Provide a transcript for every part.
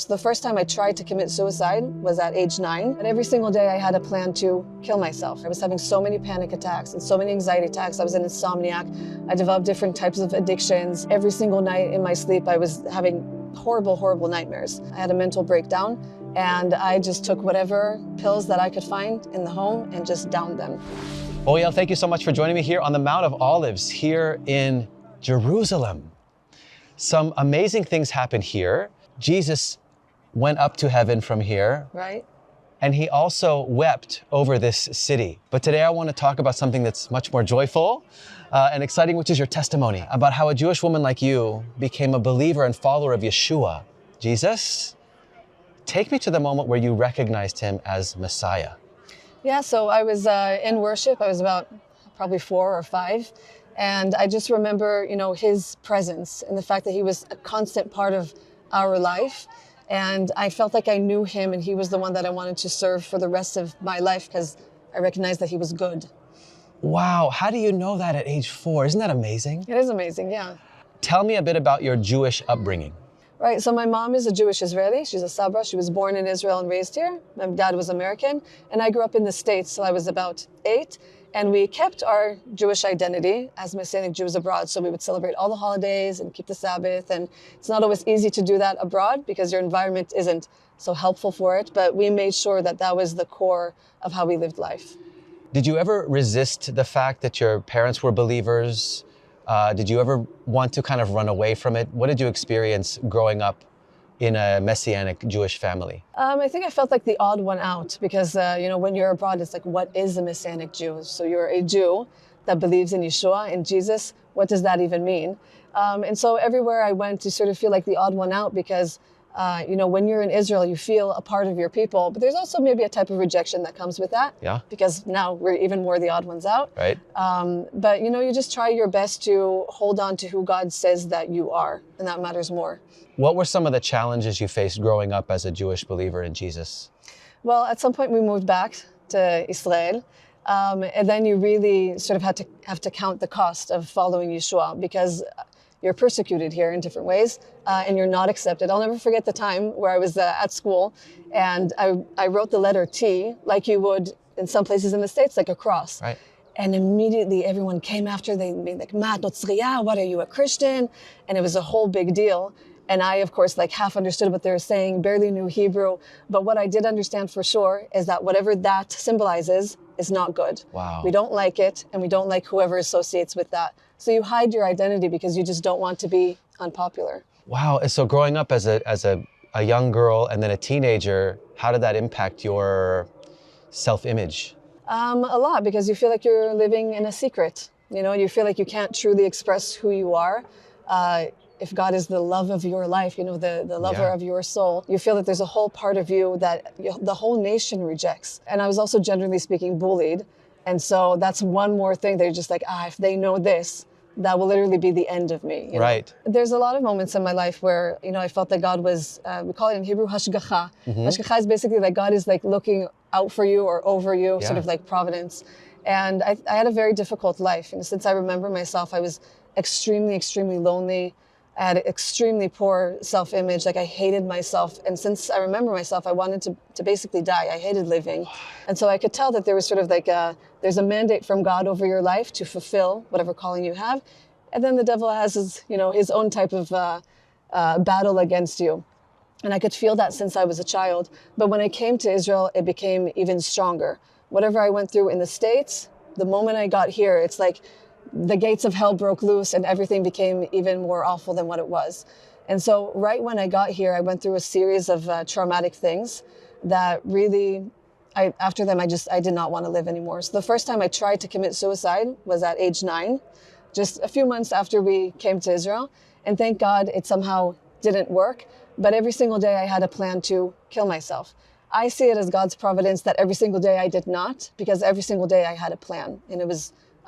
So the first time I tried to commit suicide was at age 9. And every single day I had a plan to kill myself. I was having so many panic attacks and so many anxiety attacks. I was an insomniac. I developed different types of addictions. Every single night in my sleep, I was having horrible, horrible nightmares. I had a mental breakdown, and I just took whatever pills that I could find in the home and just downed them. Oriel, thank you so much for joining me here on the Mount of Olives here in Jerusalem. Some amazing things happened here. Jesus went up to heaven from here. Right. And he also wept over this city. But today I want to talk about something that's much more joyful and exciting, which is your testimony about how a Jewish woman like you became a believer and follower of Yeshua, Jesus. Take me to the moment where you recognized him as Messiah. Yeah, so I was in worship. I was about probably 4 or 5. And I just remember, his presence and the fact that he was a constant part of our life. And I felt like I knew him, and he was the one that I wanted to serve for the rest of my life because I recognized that he was good. Wow, how do you know that at age 4? Isn't that amazing? It is amazing, yeah. Tell me a bit about your Jewish upbringing. Right, so my mom is a Jewish Israeli. She's a Sabra. She was born in Israel and raised here. My dad was American, and I grew up in the States till I was about 8. And we kept our Jewish identity as Messianic Jews abroad. So we would celebrate all the holidays and keep the Sabbath. And it's not always easy to do that abroad because your environment isn't so helpful for it. But we made sure that that was the core of how we lived life. Did you ever resist the fact that your parents were believers? Did you ever want to kind of run away from it? What did you experience growing up in a Messianic Jewish family? I think I felt like the odd one out because, when you're abroad, it's like, what is a Messianic Jew? So you're a Jew that believes in Yeshua, in Jesus. What does that even mean? And so everywhere I went, you sort of feel like the odd one out because, when you're in Israel, you feel a part of your people, but there's also maybe a type of rejection that comes with that. Yeah. Because now we're even more the odd ones out. Right. But, you just try your best to hold on to who God says that you are, and that matters more. What were some of the challenges you faced growing up as a Jewish believer in Jesus? Well, at some point we moved back to Israel. And then you really sort of have to count the cost of following Yeshua because you're persecuted here in different ways and you're not accepted. I'll never forget the time where I was at school and I wrote the letter T like you would in some places in the States, like a cross. Right. And immediately everyone came after. They made like, "Ma notzriya, what are you, a Christian?" And it was a whole big deal. And I, of course, half understood what they were saying, barely knew Hebrew. But what I did understand for sure is that whatever that symbolizes is not good. Wow. We don't like it, and we don't like whoever associates with that. So you hide your identity because you just don't want to be unpopular. Wow. And so growing up as a young girl and then a teenager, how did that impact your self-image? A lot, because you feel like you're living in a secret. You feel like you can't truly express who you are. If God is the love of your life, the lover of your soul, you feel that there's a whole part of you that the whole nation rejects. And I was also, generally speaking, bullied. And so that's one more thing that you're just like, if they know this, that will literally be the end of me. Right. There's a lot of moments in my life where, I felt that God was, we call it in Hebrew, hashgacha. Mm-hmm. Hashgacha is basically like God is looking out for you or over you, sort of like providence. And I had a very difficult life. And since I remember myself, I was extremely, extremely lonely. I had extremely poor self-image, I hated myself. And since I remember myself, I wanted to basically die. I hated living. And so I could tell that there was sort of there's a mandate from God over your life to fulfill whatever calling you have. And then the devil has his own type of battle against you. And I could feel that since I was a child. But when I came to Israel, it became even stronger. Whatever I went through in the States, the moment I got here, it's like the gates of hell broke loose and everything became even more awful than what it was. And so right when I got here, I went through a series of traumatic things that really, after them, I did not want to live anymore. So the first time I tried to commit suicide was at age 9, just a few months after we came to Israel. And thank God it somehow didn't work. But every single day I had a plan to kill myself. I see it as God's providence that every single day I did not, because every single day I had a plan. And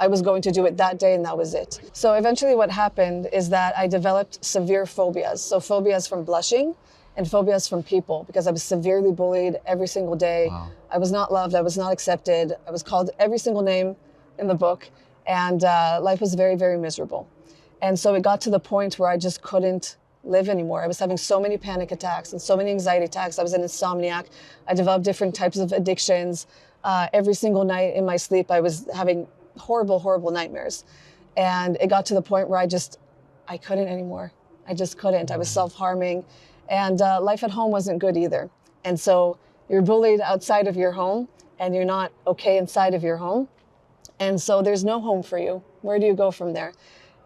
I was going to do it that day and that was it. So eventually what happened is that I developed severe phobias. So phobias from blushing and phobias from people because I was severely bullied every single day. Wow. I was not loved, I was not accepted. I was called every single name in the book and life was very, very miserable. And so it got to the point where I just couldn't live anymore. I was having so many panic attacks and so many anxiety attacks. I was an insomniac. I developed different types of addictions. Every single night in my sleep, I was having horrible, horrible nightmares. And it got to the point where I couldn't anymore. I just couldn't. I was self-harming. And life at home wasn't good either. And so you're bullied outside of your home and you're not okay inside of your home. And so there's no home for you. Where do you go from there?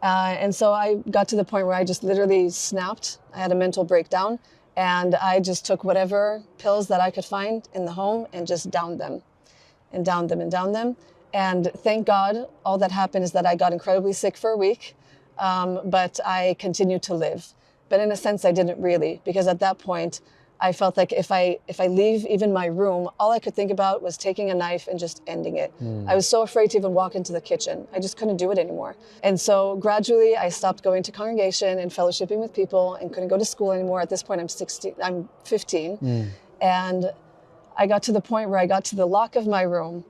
And so I got to the point where I just literally snapped. I had a mental breakdown and I just took whatever pills that I could find in the home and just downed them and downed them and downed them. And thank God, all that happened is that I got incredibly sick for a week, but I continued to live. But in a sense, I didn't really, because at that point, I felt like if I leave even my room, all I could think about was taking a knife and just ending it. I was so afraid to even walk into the kitchen. I just couldn't do it anymore. And so gradually I stopped going to congregation and fellowshipping with people and couldn't go to school anymore. At this point I'm 15. And I got to the point where I got to the lock of my room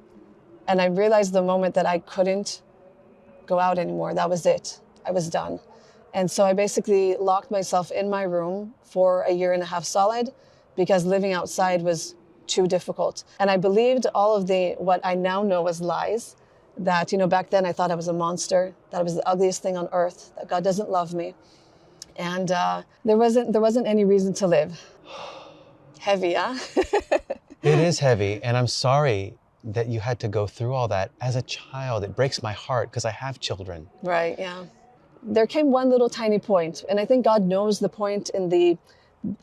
and I realized the moment that I couldn't go out anymore. That was it. I was done. And so I basically locked myself in my room for a year and a half solid because living outside was too difficult. And I believed all of what I now know as lies, that, back then I thought I was a monster, that I was the ugliest thing on earth, that God doesn't love me. And there wasn't any reason to live. Heavy, huh? It is heavy, and I'm sorry that you had to go through all that as a child. It breaks my heart because I have children. Right, yeah. There came one little tiny point, and I think God knows the point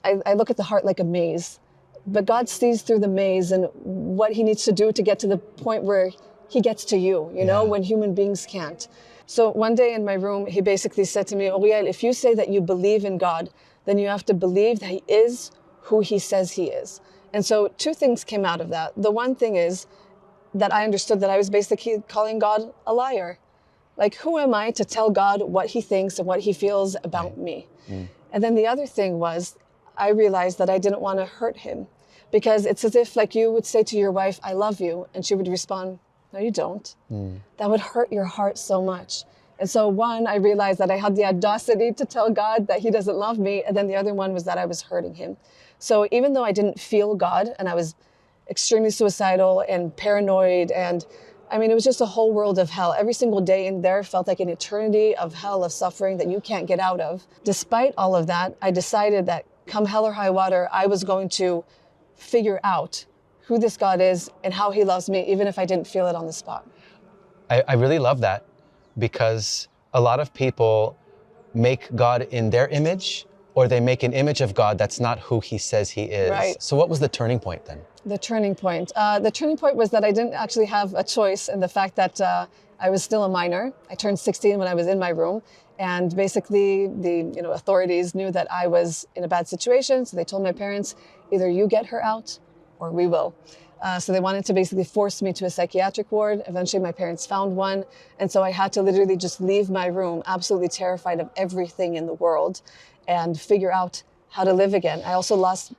I look at the heart like a maze, but God sees through the maze and what he needs to do to get to the point where he gets to you, when human beings can't. So one day in my room, he basically said to me, Oriel, if you say that you believe in God, then you have to believe that he is who he says he is. And so two things came out of that. The one thing is that I understood that I was basically calling God a liar. Like, who am I to tell God what he thinks and what he feels about me? And then the other thing was, I realized that I didn't want to hurt him, because it's as if like you would say to your wife, I love you. And she would respond, no, you don't. That would hurt your heart so much. And so one, I realized that I had the audacity to tell God that he doesn't love me. And then the other one was that I was hurting him. So even though I didn't feel God and I was extremely suicidal and paranoid and it was just a whole world of hell. Every single day in there felt like an eternity of hell, of suffering that you can't get out of. Despite all of that, I decided that come hell or high water, I was going to figure out who this God is and how he loves me, even if I didn't feel it on the spot. I really love that, because a lot of people make God in their image, or they make an image of God that's not who he says he is. Right. So what was the turning point then? The turning point. The turning point was that I didn't actually have a choice in the fact that I was still a minor. I turned 16 when I was in my room. And basically the authorities knew that I was in a bad situation. So they told my parents, either you get her out or we will. So they wanted to basically force me to a psychiatric ward. Eventually my parents found one. And so I had to literally just leave my room, absolutely terrified of everything in the world, and figure out how to live again. I also lost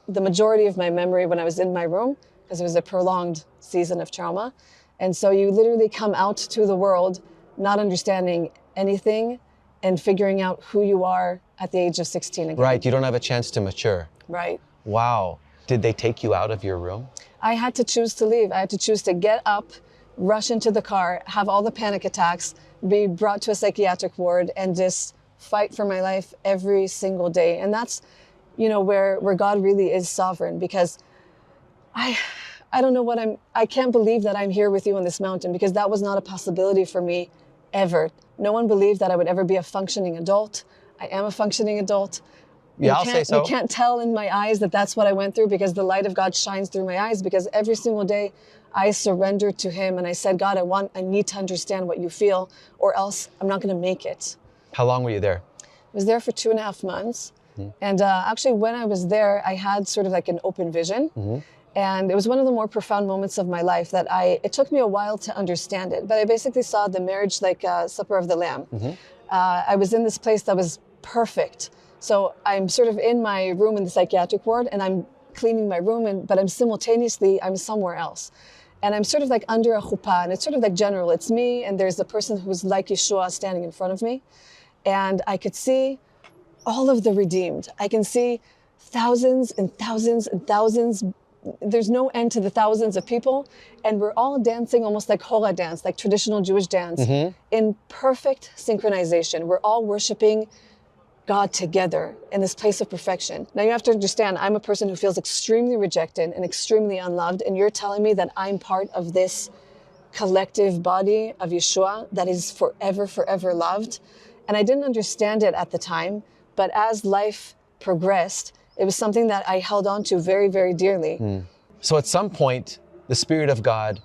the majority of my memory when I was in my room because it was a prolonged season of trauma. And so you literally come out to the world not understanding anything and figuring out who you are at the age of 16 again. Right, you don't have a chance to mature. Right. Wow. Did they take you out of your room? I had to choose to leave. I had to choose to get up, rush into the car, have all the panic attacks, be brought to a psychiatric ward, and just fight for my life every single day. And that's where God really is sovereign, because I don't know I can't believe that I'm here with you on this mountain, because that was not a possibility for me ever. No one believed that I would ever be a functioning adult. I am a functioning adult. Yeah, I'll say so. You can't tell in my eyes that that's what I went through, because the light of God shines through my eyes, because every single day I surrendered to him and I said, God, I need to understand what you feel, or else I'm not going to make it. How long were you there? I was there for 2.5 months. And actually, when I was there, I had sort of like an open vision. And it was one of the more profound moments of my life that it took me a while to understand it. But I basically saw the marriage like Supper of the Lamb. I was in this place that was perfect. So I'm sort of in my room in the psychiatric ward and I'm cleaning my room, but I'm somewhere else. And I'm sort of like under a chuppah, and it's sort of like general. It's me and there's the person who's like Yeshua standing in front of me. And I could see all of the redeemed. I can see thousands and thousands and thousands. There's no end to the thousands of people. And we're all dancing almost like hora dance, like traditional Jewish dance, in perfect synchronization. We're all worshiping God together in this place of perfection. Now you have to understand, I'm a person who feels extremely rejected and extremely unloved. And you're telling me that I'm part of this collective body of Yeshua that is forever, forever loved. And I didn't understand it at the time, but as life progressed, it was something that I held on to very, very dearly. So at some point, the Spirit of God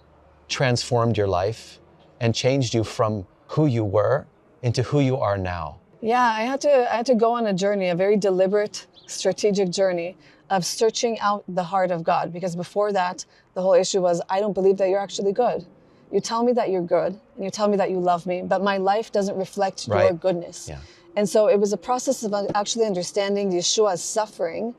transformed your life and changed you from who you were into who you are now. Yeah, I had to go on a journey, a very deliberate, strategic journey of searching out the heart of God. Because before that, the whole issue was, I don't believe that you're actually good. You tell me that you're good, and you tell me that you love me, but my life doesn't reflect your goodness. Yeah. And so it was a process of actually understanding Yeshua's suffering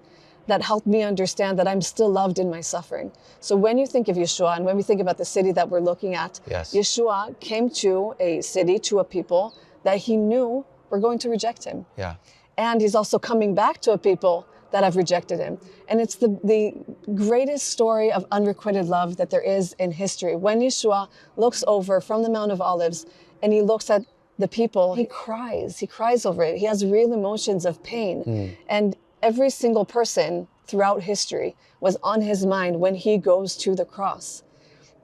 that helped me understand that I'm still loved in my suffering. So when you think of Yeshua, and when we think about the city that we're looking at, Yeshua came to a city, to a people that he knew were going to reject him. Yeah. And he's also coming back to a people that have rejected him. And it's the greatest story of unrequited love that there is in history. When Yeshua looks over from the Mount of Olives and he looks at the people, he cries over it. He has real emotions of pain. And every single person throughout history was on his mind when he goes to the cross.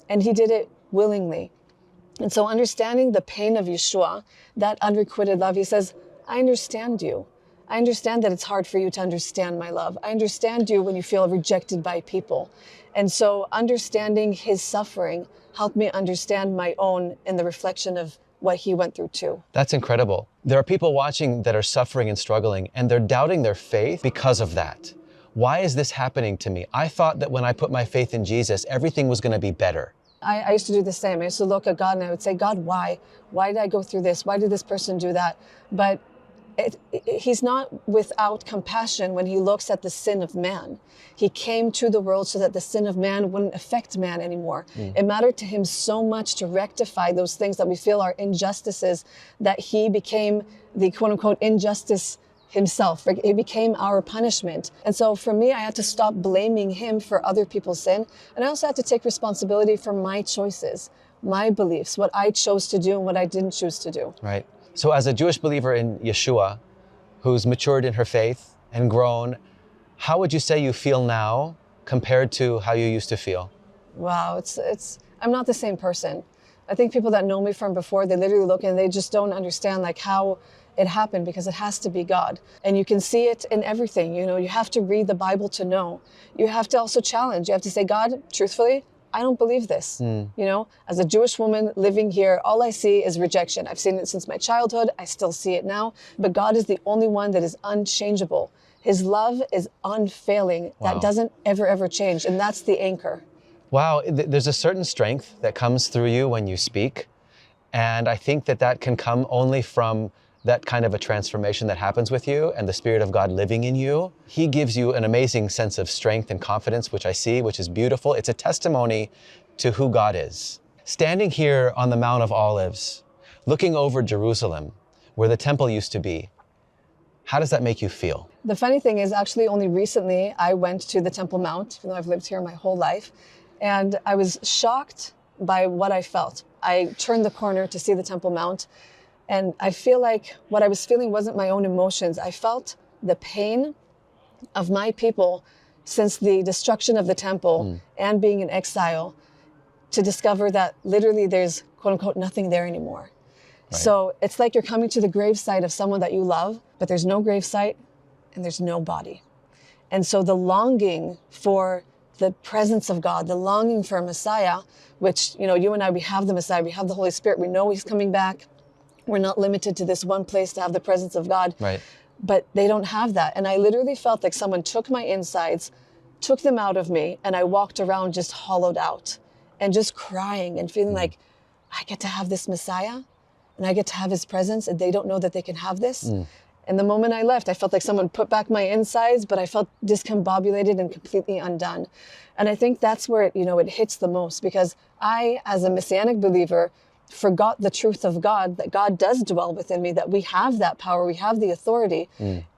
And he did it willingly. And so understanding the pain of Yeshua, that unrequited love, he says, I understand you. I understand that it's hard for you to understand my love. I understand you when you feel rejected by people. And so understanding his suffering helped me understand my own in the reflection of what he went through too. That's incredible. There are people watching that are suffering and struggling, and they're doubting their faith because of that. Why is this happening to me? I thought that when I put my faith in Jesus, everything was going to be better. I used to do the same. I used to look at God and I would say, God, why? Why did I go through this? Why did this person do that? But he's not without compassion when he looks at the sin of man. He came to the world so that the sin of man wouldn't affect man anymore. It mattered to him so much to rectify those things that we feel are injustices, that he became the quote unquote injustice himself. He became our punishment. And so for me, I had to stop blaming him for other people's sin. And I also had to take responsibility for my choices, my beliefs, what I chose to do and what I didn't choose to do. Right. So as a Jewish believer in Yeshua, who's matured in her faith and grown, how would you say you feel now compared to how you used to feel? Wow, I'm not the same person. I think people that know me from before, they literally look and they just don't understand like how it happened, because it has to be God. And you can see it in everything. You know, you have to read the Bible to know. You have to also challenge. You have to say, God, truthfully, I don't believe this. You know, as a Jewish woman living here, all I see is rejection. I've seen it since my childhood. I still see it now. But God is the only one that is unchangeable. His love is unfailing. Wow. That doesn't ever change. And that's the anchor. Wow. There's a certain strength that comes through you when you speak. And I think that can come only from that kind of a transformation that happens with you and the Spirit of God living in you. He gives you an amazing sense of strength and confidence, which I see, which is beautiful. It's a testimony to who God is. Standing here on the Mount of Olives, looking over Jerusalem, where the temple used to be, how does that make you feel? The funny thing is, actually only recently I went to the Temple Mount, even though I've lived here my whole life, and I was shocked by what I felt. I turned the corner to see the Temple Mount, and I feel like what I was feeling wasn't my own emotions. I felt the pain of my people since the destruction of the temple and being in exile, to discover that literally there's quote unquote nothing there anymore. Right. So it's like you're coming to the gravesite of someone that you love, but there's no gravesite and there's no body. And so the longing for the presence of God, the longing for a Messiah, which, you know, you and I, we have the Messiah, we have the Holy Spirit, we know he's coming back. We're not limited to this one place to have the presence of God. Right. But they don't have that. And I literally felt like someone took my insides, took them out of me, and I walked around just hollowed out and just crying and feeling like I get to have this Messiah and I get to have his presence, and they don't know that they can have this. And the moment I left, I felt like someone put back my insides, but I felt discombobulated and completely undone. And I think that's where it hits the most, because I, as a Messianic believer, forgot the truth of God, that God does dwell within me, that we have that power, we have the authority,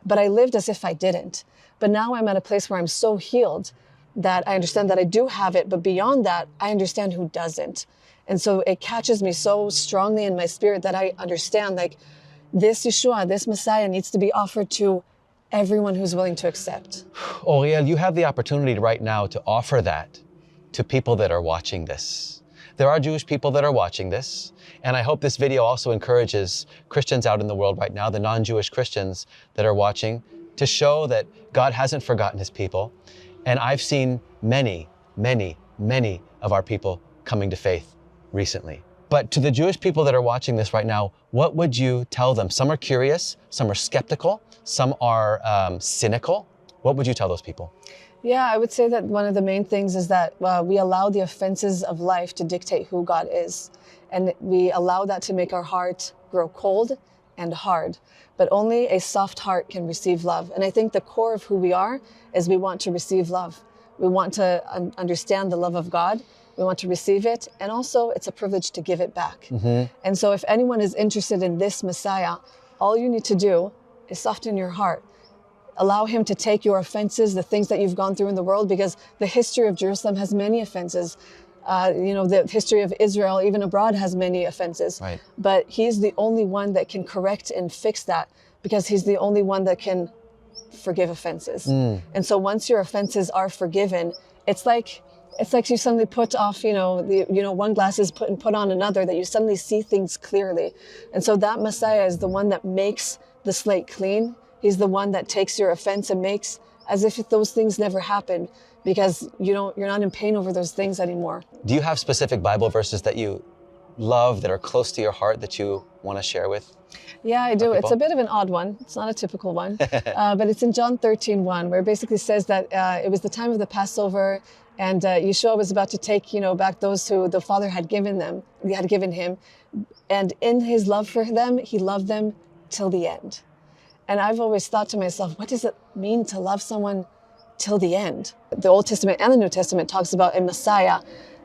but I lived as if I didn't. But now I'm at a place where I'm so healed that I understand that I do have it, but beyond that, I understand who doesn't. And so it catches me so strongly in my spirit that I understand, like, this Yeshua, this Messiah needs to be offered to everyone who's willing to accept. Oriel, you have the opportunity right now to offer that to people that are watching this. There are Jewish people that are watching this, and I hope this video also encourages Christians out in the world right now, the non-Jewish Christians that are watching, to show that God hasn't forgotten his people. And I've seen many, many, many of our people coming to faith recently. But to the Jewish people that are watching this right now, what would you tell them? Some are curious, some are skeptical, some are cynical. What would you tell those people? Yeah, I would say that one of the main things is that we allow the offenses of life to dictate who God is. And we allow that to make our heart grow cold and hard. But only a soft heart can receive love. And I think the core of who we are is we want to receive love. We want to understand the love of God. We want to receive it. And also, it's a privilege to give it back. And so if anyone is interested in this Messiah, all you need to do is soften your heart. Allow him to take your offenses, the things that you've gone through in the world, because the history of Jerusalem has many offenses. The history of Israel, even abroad, has many offenses. Right. But he's the only one that can correct and fix that, because he's the only one that can forgive offenses. And so once your offenses are forgiven, it's like you suddenly put off, one glass is put on another, that you suddenly see things clearly. And so that Messiah is the one that makes the slate clean. He's the one that takes your offense and makes as if those things never happened, because you're not in pain over those things anymore. Do you have specific Bible verses that you love, that are close to your heart, that you want to share with? Yeah, I do. It's a bit of an odd one. It's not a typical one, but it's in John 13:1, where it basically says that it was the time of the Passover, and Yeshua was about to take, back those who the Father had given him, and in his love for them, he loved them till the end. And I've always thought to myself, what does it mean to love someone till the end? The Old Testament and the New Testament talks about a Messiah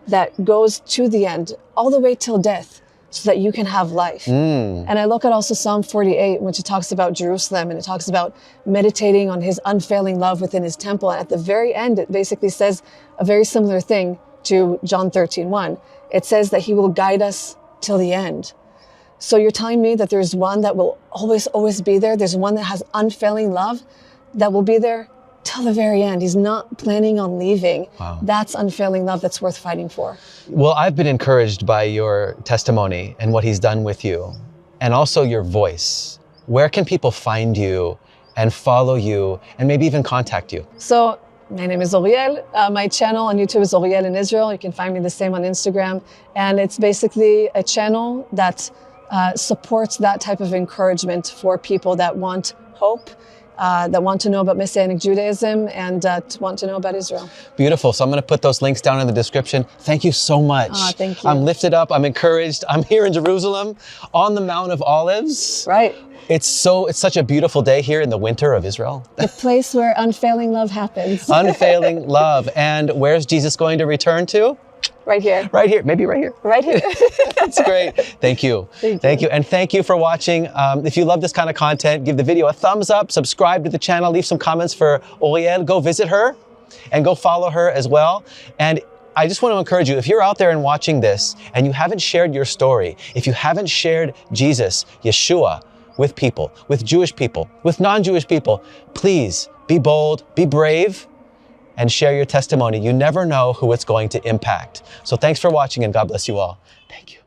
that goes to the end, all the way till death, so that you can have life. And I look at also Psalm 48, which it talks about Jerusalem, and it talks about meditating on his unfailing love within his temple. And at the very end, it basically says a very similar thing to John 13:1. It says that he will guide us till the end. So you're telling me that there's one that will always, always be there. There's one that has unfailing love that will be there till the very end. He's not planning on leaving. Wow. That's unfailing love that's worth fighting for. Well, I've been encouraged by your testimony and what he's done with you, and also your voice. Where can people find you and follow you and maybe even contact you? So my name is Oriel. My channel on YouTube is Oriel in Israel. You can find me the same on Instagram. And it's basically a channel that supports that type of encouragement for people that want hope, that want to know about Messianic Judaism, and want to know about Israel. Beautiful. So I'm going to put those links down in the description. Thank you so much. Thank you. I'm lifted up. I'm encouraged. I'm here in Jerusalem on the Mount of Olives. Right. It's such a beautiful day here in the winter of Israel. The place where unfailing love happens. Unfailing love. And where's Jesus going to return to? Right here. Right here. Maybe right here. Right here. That's great. Thank you. Thank you. And thank you for watching. If you love this kind of content, give the video a thumbs up, subscribe to the channel, leave some comments for Oriel. Go visit her and go follow her as well. And I just want to encourage you, if you're out there and watching this and you haven't shared your story, if you haven't shared Jesus, Yeshua, with people, with Jewish people, with non-Jewish people, please be bold, be brave, and share your testimony. You never know who it's going to impact. So thanks for watching, and God bless you all. Thank you.